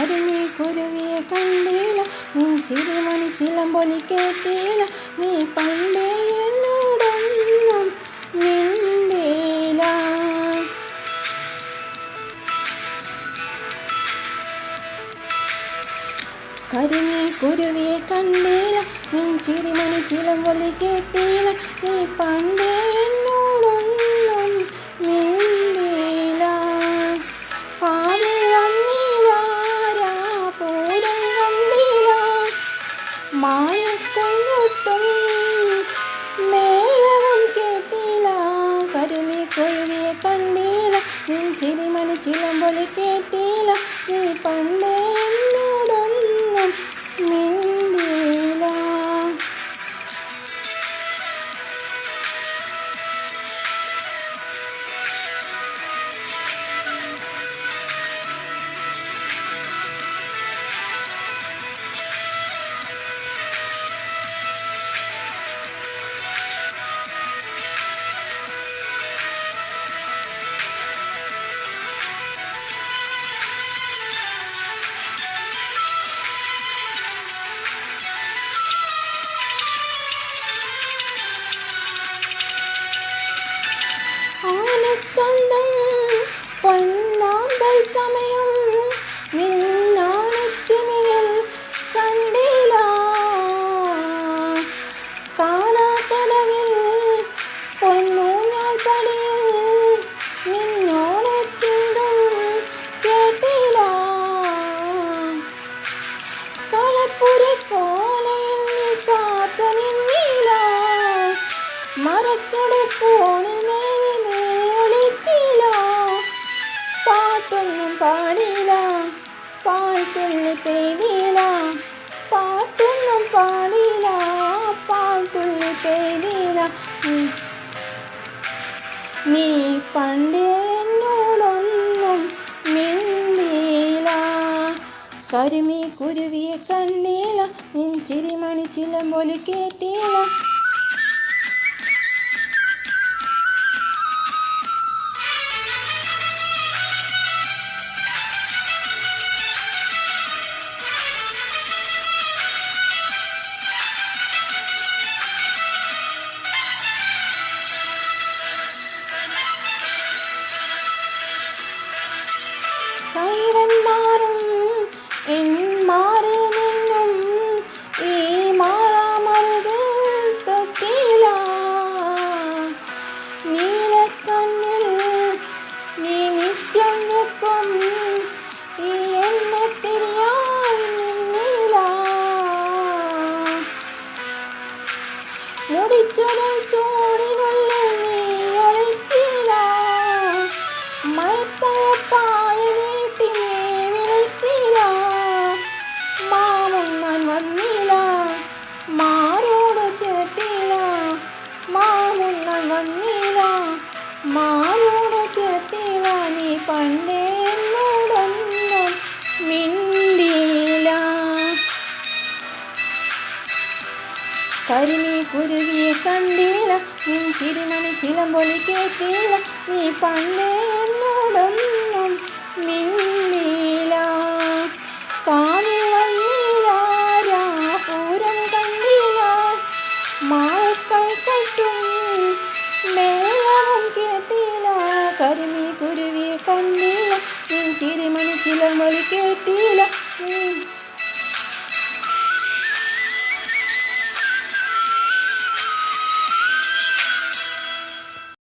കരിമീ കുരുവിയെ കണ്ടില്ല, നീ ചിരിമണി ചിലമ്പൊലി കേട്ടില്ല, നീ പണ്ടേ എന്നോടൊന്നും മിണ്ടില്ല. കരിമീ കുരുവിയെ കണ്ടില്ല, നീ ചിരിമണി ചിലമ്പൊലി കേട്ടില്ല, നീ പണ്ടേ എന്നോടൊന്നും മിണ്ടില്ല. കാവിൽ വന്നില്ല, പൂരം കണ്ടില്ല, മായക്കണ്ണൊട്ടും മേളവും കേട്ടില്ല. കരിമീ കുരുവിയെ കണ്ടില്ല, നീ ചിരിമണി ചിലമ്പൊലി കേട്ടില്ല, നീ പണ്ടേ എന്നോടൊന്നും മിണ്ടില്ല. ആനച്ചന്തം പൊന്നാമ്പൽ സമയം നിന്നാനച്ചിമികൾ കണ്ടില്ല. കാണാക്കടവിൽ പൊന്നൂഞ്ഞാൽ പടിയിൽ നിന്നോടെ ചിന്തും കേട്ടില്ല. കളപ്പുരക്കോലയിൽ നീ കാത്തു നിന്നില്ല, മരക്കടക്കോണിൽ പാട്ടൊന്നും പാടില്ല, പാൽത്തുള്ളി പെയ്തില്ല, പാട്ടൊന്നും പാടില്ല, പാൽത്തുള്ളി പെയ്തില്ല. നീ പണ്ടേ എന്നോടൊന്നും മിണ്ടില്ല. കരിമീ കുരുവിയെ കണ്ടില്ല, നിൻ ചിരിമണി ചിലമ്പൊലി കേട്ടില്ല. കൈരന്മാരും എന്മാരിൽ നിന്നും ഈ മാറാമറുകൾ തൊട്ടില്ല. നീലക്കണ്ണിൽ നീ നിത്യം വെക്കും ഈ എന്നെ തിരിയായി നിന്നില്ല. മുടിച്ചുടൽ ചൂടിനുള്ളിൽ നീ ഒളിച്ചില്ല, മയത്തഴപ്പായ വന്നില്ല, മാറോട് ചേർത്തില്ല, മാമുണ്ണൻ വന്നില്ല, മാറോട് ചേർത്തില്ല. നീ പണ്ടേ എന്നോടൊന്നും മിണ്ടില്ല. കരിമീ കുരുവിയെ കണ്ടില്ല, നീ ചിരിമണി ചിലമ്പൊലി കേട്ടില്ല, നീ പണ്ടേ എന്നോടൊന്നും മിണ്ടില്ല. കാവിൽ വന്നില്ല, പൂരം കണ്ടില്ല, മായക്കൈക്കൊട്ടും മേളവും കേട്ടില്ല. കരിമീ കുരുവിയെ കണ്ടില്ല, നീ ചിരിമണി ചിലമ്പൊലി കേട്ടില്ല.